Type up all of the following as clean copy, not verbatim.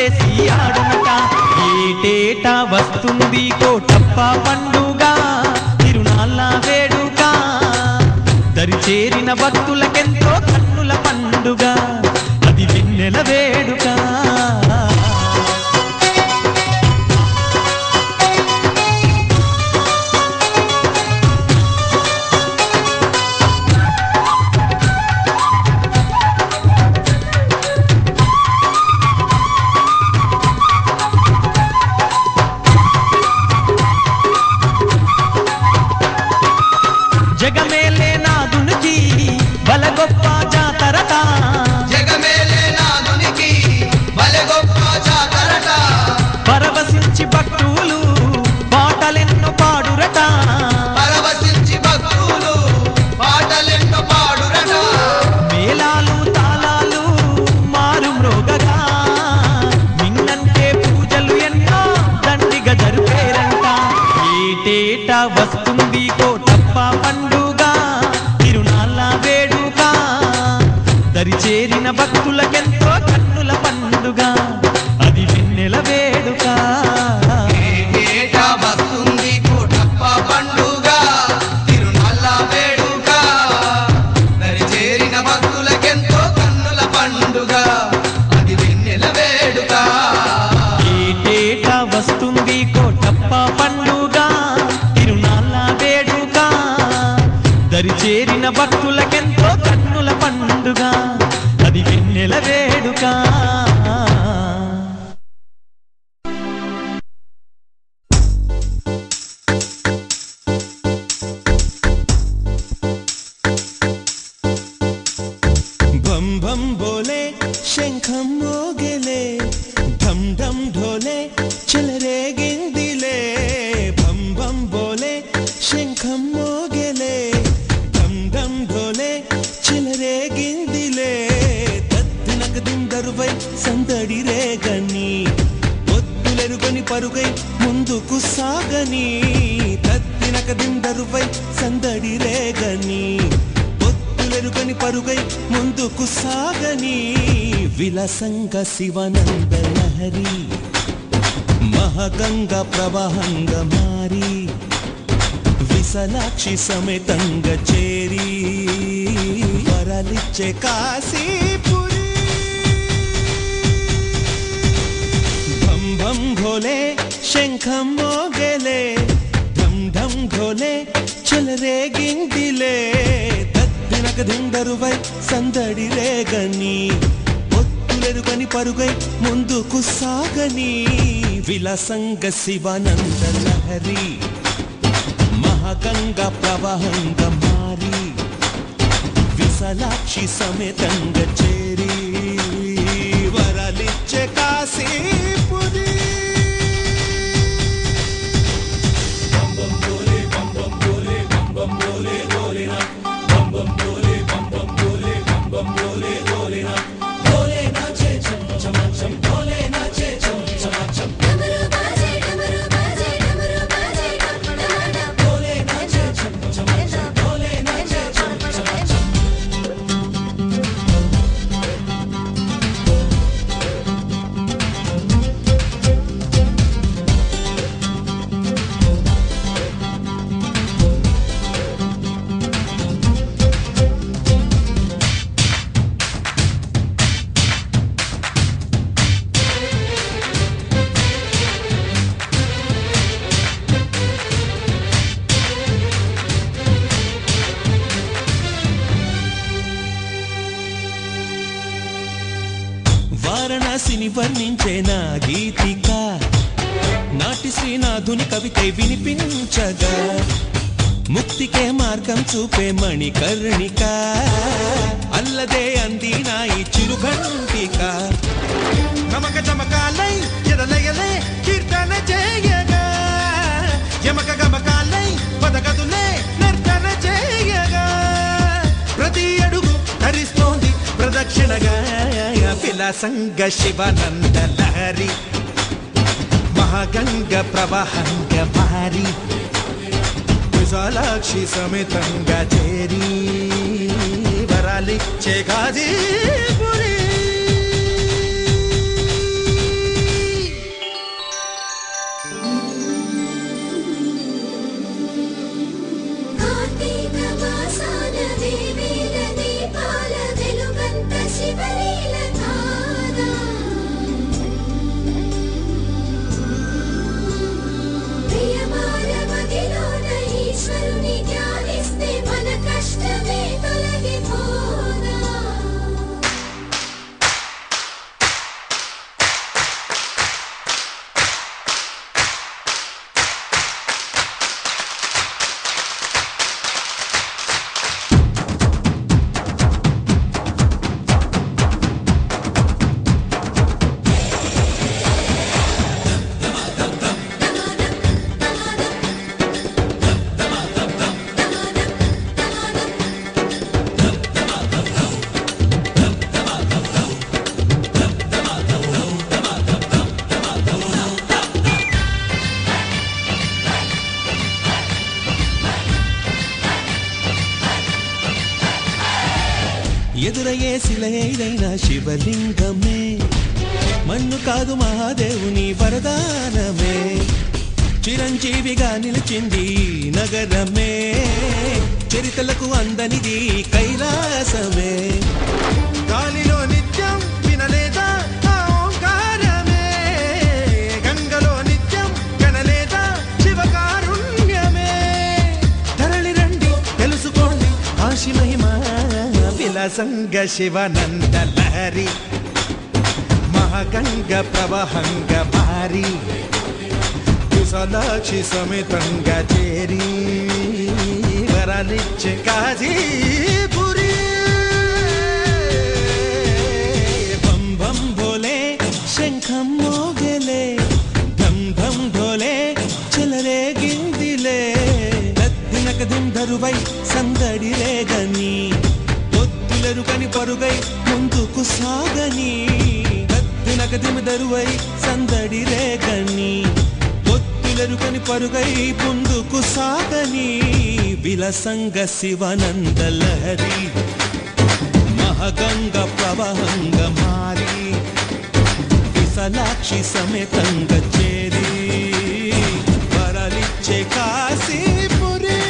చిందులేసి ఆడునట. ఏటేటా వస్తుంది కోటప్ప పండుగ, తిరునాళ్ళ వేడుక, దరి చేరిన భక్తులకెంతో కన్నుల పండుగ, అది వెన్నెల వేడుక. జగమేలే నాదునికి బల గొప్ప జాతరట, జగమేలే నాదునికి బల గొప్ప జాతరట, పరవశించి భక్తులు పాటలెన్నో పాడురట, పరవశించి భక్తులు పాటలెన్నో పాడురట. మేళాలు తాళాలు మారు మ్రోగగా, మిన్నంటే పూజలు ఎన్నో దండిగా జరిపేరంట. ఏటేటా వస్తుంది కోటప్ప పండుగ, తిరునాళ్ళ వేడుక, దరి చేరిన భక్తులకెంతో కన్నుల పండుగ, అది వెన్నెల వేడుక. ఏటేటా వస్తుంది కోటప్ప పండుగ, తిరునాళ్ళ వేడుక, దరి చేరిన భక్తులకెంతో కన్నుల పండుగ, అది వెన్నెల వేడుక. ఏటేటా వస్తుంది కోటప్ప పండుగ, తిరునాళ్ళ వేడుక, దరి చేరిన భక్తులకెంతో కన్నుల పండుగ, అది వెన్నెల వేడుక. बम बम बोले शंखम मोगले, ढम ढम ढोले चल रे गिंदिले. बम बम बोले शंखम मोगले, ढम ढम ढोले चल रे गिंदिले. తత్తినక దిందరువై సందడి రేగని, పొత్తులెరుగని పరుగై ముందుకు సాగని. తత్తినక దిందరువై సందడి రేగని, పొత్తులెరుగని పరుగై ముందుకు సాగని. విలసంగ శివనంద లహరి, మహగంగ ప్రవాహంగ మారి, విశాలాక్షి సమేతంగ చేరి, వరలిచ్చే కాశీపురి. భం భం భోలే శంఖం మోగలే, ఢం ఢం ఢోలే చల రే గిందిలే. తత్తినక దిండరువై సందడి రేగని, పొత్తులెరుగని పరుగై ముందుకు సాగని. విలసంగ శివానంద లహరి, మహాగంగ ప్రవాహంగ మారి, విశాలాక్షి సమేతంగ చేరి, వరలిచ్చే కాశీపురి. వారణాసిని వర్ణించే నా గీతిక, నాటి శ్రీనాథుని కవికై వినిపించగా, ముక్తికే మార్గం చూపే మణికర్ణిక, అల్లదే అందినా ఈ చిరుఘంటిక. నమక చమకాలై ఎదలయలే కీర్తన చేయగా, యమక గమకాలై పదగదులే నర్తన చేయగా, ప్రతి అడుగు ధరిస్తోంది ప్రదక్షిణగా. విలాసంగ శివానంద లహరి, మహాగంగ ప్రవాహంగ మారి, విశాలాక్షి సమేతంగా చేరి, వరాలిచ్చే గాజీపురి. శిలయే శిలయైన శివలింగమే, మన్ను కాదు మహాదేవుని వరదానమే, చిరంజీవిగా నిలిచింది నగరమే, చరితలకు అందనిది కైలాసమే. గాలిలో నిత్యం వినలేదా ఆ ఓంకారమే, గంగలో నిత్యం కనలేదా శివకారుణ్యమే. తరలి రండి తెలుసుకోండి కాశీ మహిమ, విలసంగ శివనంద లహరి, మహాగంగ ప్రవహంగ భారీ, విశాలాక్షి సమేతంగా చేరి వరాలిచ్చే కాశీపురి. బం బం భోలే శంఖం మోగలే, ధం ధం ఢోలే చెలరేగిందిలే, దద్దినక దిందరువై సందడిలేగని, ఒత్తులెరుకని పరుగై ముందుకు సాగని, దద్దినక దిమిదరువై సందడిలేగని, ఒత్తులెరుకని పరుగై ముందుకు సాగని, విలసంగ శివనంద లహరి, మహగంగ ప్రవహంగ మారి, విశాలాక్షి సమేతంగ చేరి వరలిచ్చే కాశీపురి.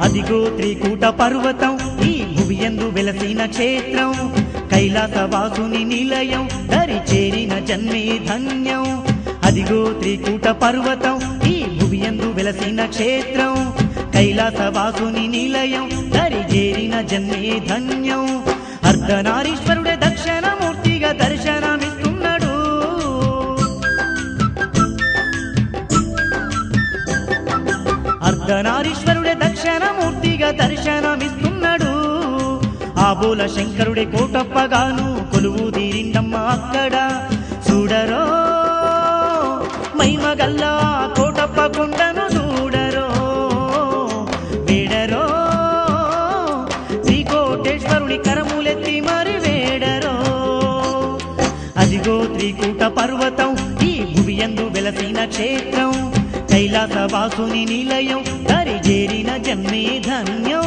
అదిగో త్రికూట పర్వతం ఈ భువియందు వెలసిన క్షేత్రం, కైలాసవాసుని నిలయం దరి చేరిన జన్మే ధన్యం. అదిగో త్రికూట పర్వతం ఈ భువియందు వెలసిన క్షేత్రం, కైలాసవాసుని నిలయం దరి చేరిన జన్మే ధన్యం. అర్ధనారీశ్వరుడే దక్షిణమూర్తిగా దర్శనమిస్తున్నాడు, అర్ధనారీశ్వరుడే దక్షిణమూర్తిగా దర్శనమిస్తున్నాడు. ఆబోల శంకరుడే కోటప్పగాను కొలువు తీరిండమ్మ అక్కడ, చూడరో మైమగల్లా కోటప్ప కొండను చూడరో, వేడరో శ్రీకోటేశ్వరుని కరములెత్తి మరి వేడరో. అదిగో త్రికూట పర్వతం ఈ భువియందు వెలసిన క్షేత్రం, కైలాసవాసుని నిలయం దరి చేరిన జన్మే ధన్యం.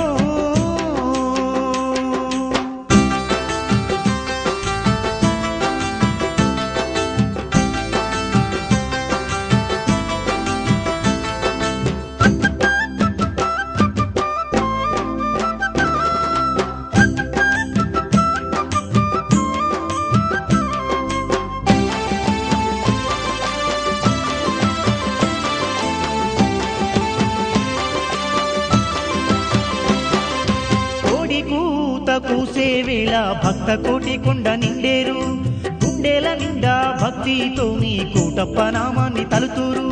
కూసే వేళ భక్త కోటి కొండ నిండేరు, గుండెల నిండా భక్తితో నీ కోటప్ప నామాన్ని తలుతురు.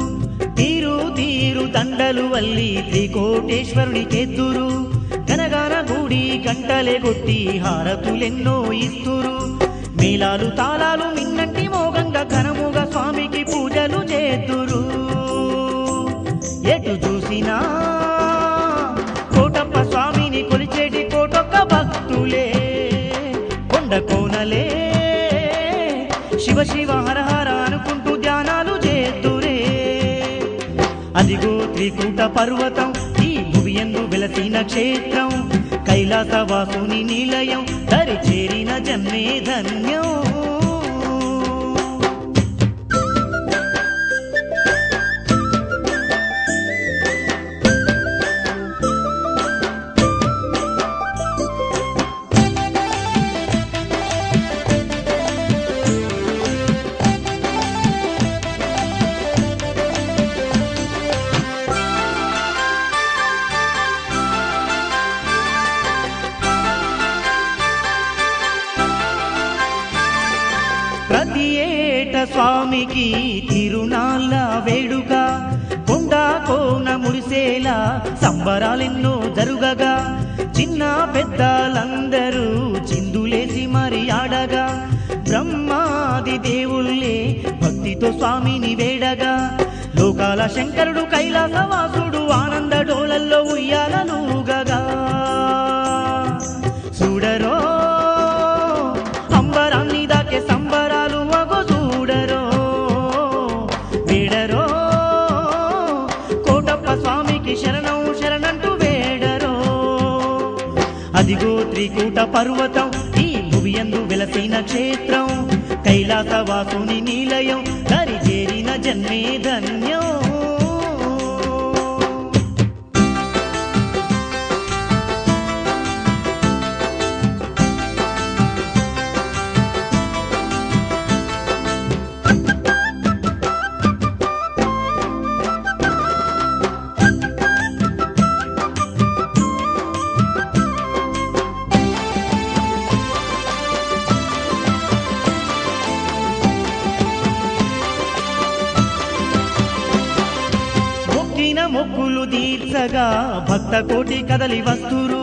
తీరు తీరు దండలు వల్లి త్రికోటేశ్వరుని కేద్దురు, గనగాన గుడి గంటలే కొట్టి హారతులెన్నో ఇస్తురు. మేళాలు తాళాలు మిన్నంటి మోగంగా ఘనముగా స్వామికి పూజలు చేద్దురు. ఎటు చూసినా కోటప్ప స్వామిని కొలిచేటి కోటొక్క భక్తులే, కొండ కోనలే శివ శివ హర హర అనుకుంటూ ధ్యానాలు చేతురే. అదిగో త్రికూట పర్వతం ఈ భువియందు వెలసిన క్షేత్రం, కైలాసవాసుని నిలయం దరి చేరిన జన్మే ధన్యం. ఏటేట స్వామికి తిరునాళ్ళ వేడుక కొండ కోన ముడిసేలా సంబరాలెన్నో జరుగగా చిన్న పెద్దలందరూ చిందులేసి మరి ఆడగా బ్రహ్మాది దేవుళ్ళే భక్తితో స్వామిని వేడగా లోకాల శంకరుడు కైలాసవాసుడు ఆనంద డోలల్లో ఉయ్యాలలుగగా చూడరో అంబరాన్ని దాకే సంబరాలు అగో చూడరో వేడరో కోటప్ప స్వామికి శరణం శరణంటూ వేడరో అదిగో త్రికూట పర్వతం ఈ భువియందు వెలసిన క్షేత్రం కైలాసవాసుని నిలయం దరి చేరిన జన్మే ధన్యం మొక్కులు తీర్చగా భక్త కోటి కదలి వస్తురు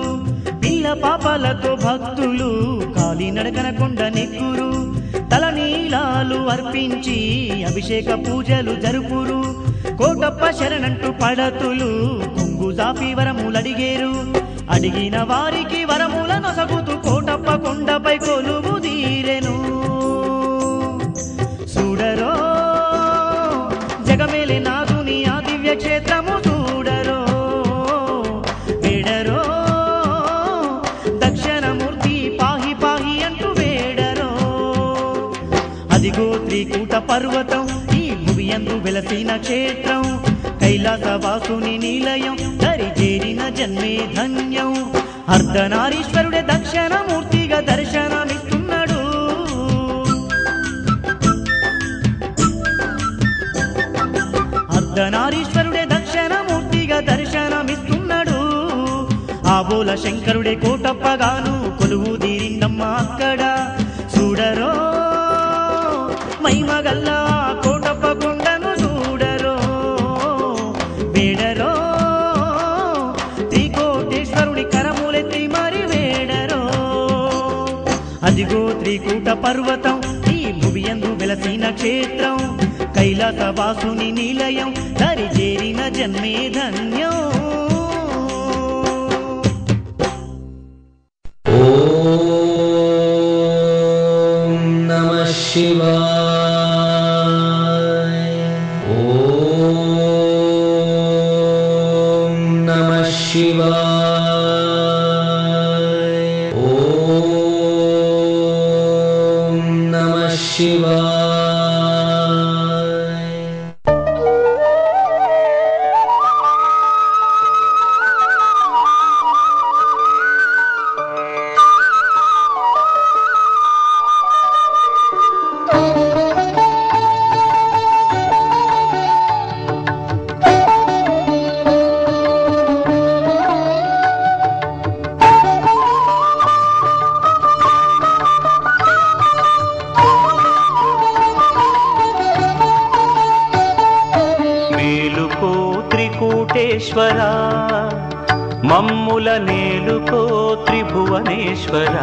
పిల్ల పాపాలతో భక్తులు కాలి నడకన కొండ నెక్కురు తల నీలాలు అర్పించి అభిషేక పూజలు జరుపురు కోటప్ప శరణంటూ పడతులు కొంగు జాపి వరములడిగేరు అడిగిన వారికి వరముల నొసగుతూ కోటప్ప కొండపై కొలువు తీరెను చూడరో జగమేలే నాదుని ఆ దివ్య క్షేత్రము చూడరో వేడరో దక్షిణమూర్తి పాహి పాహి అంటూ వేడరో అదిగో త్రికూట పర్వతం ఈ భువియందు వెలసిన క్షేత్రం కైలాసవాసుని నిలయం దరి చేరిన జన్మే ధన్యం అర్ధనారీశ్వరుడే దక్షిణమూర్తిగా దర్శనమిస్తున్నాడు అర్ధనారీశ్వరుడే దక్షిణమూర్తిగా దర్శనమిస్తున్నాడు ఆబోల శంకరుడే కోటప్పగాను కొలువు తీరిందమ్మ అక్కడ చూడరో మైమగల్లా కోటప్ప కొండను చూడరో వేడరో త్రికోటేశ్వరుడి కరములెత్తి మరి వేడరో అదిగో త్రికూట పర్వతం ఈ భువియందు వెలసిన క్షేత్రం కైలాసవాసుని నిలయం దరి చేరిన జన్మే ధన్యం ఓం నమః శివాయ ఓం నమః శివాయ ఓం నమః శివాయ త్రికూటేశ్వర మమ్ముల నేలుకో త్రిభువనేశ్వర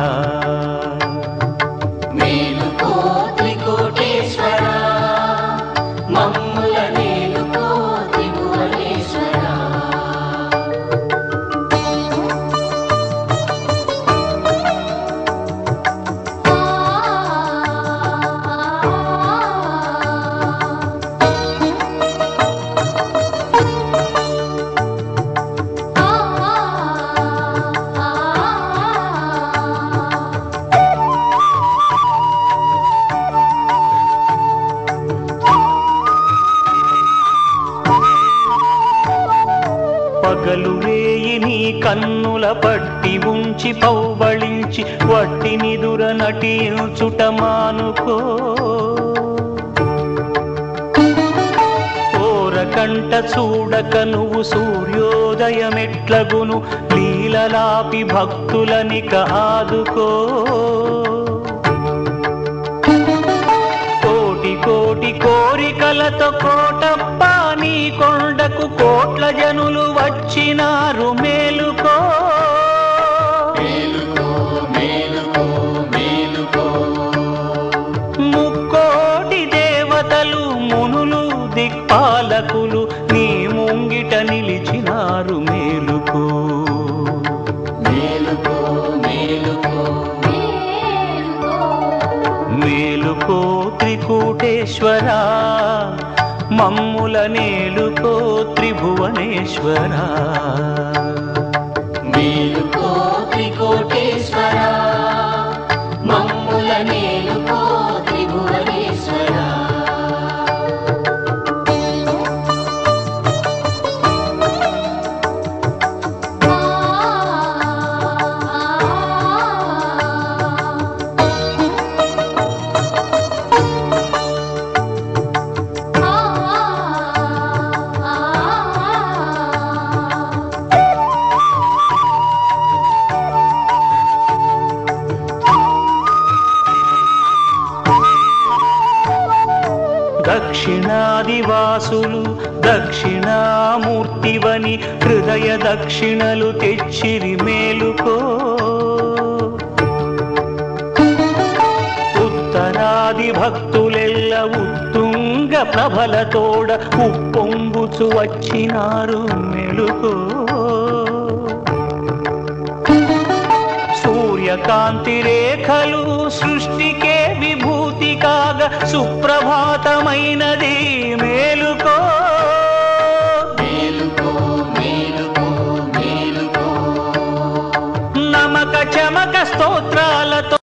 మేలుకో త్రికోటేశ్వర మమ్ముల నేలుకో త్రిభువనేశ్వర పగలు వేయి నీ కన్నుల పట్టి ఉంచి పౌబళించి వట్టి నిదుర నటించుట మానుకో ఓరకంట చూడక నువ్వు సూర్యోదయమెట్లగును లీలలాపి భక్తులనిక ఆదుకో కోటి కోరికలతో కోటప్ప నీ కొండకు కోట్ల జనులు వచ్చినారు మేలుకో ముక్కోటి దేవతలు మునులు దిక్పాలకులు నీ ముంగిట నిలిచినారు మేలుకో మేలుకో త్రికూటేశ్వరా మమ్ముల నేలుకో త్రిభువనేశ్వరా మేలుకో త్రికోటేశ్వరా మమ్ముల మేలుకో త్రిభువనేశ్వరా దక్షిణాదివాసులు దక్షిణామూర్తివని హృదయ దక్షిణలు తెచ్చిరి మేలుకో ఉత్తరాది భక్తులెల్ల ఉత్తుంగ ప్రభలతోడ ఉప్పొంగుచు వచ్చినారు మేలుకో సూర్యకాంతి రేఖలు సృష్టికే విభూతి కాగా సుప్రభాతమైనది మేలుకో నమక చమక స్తోత్రాలతో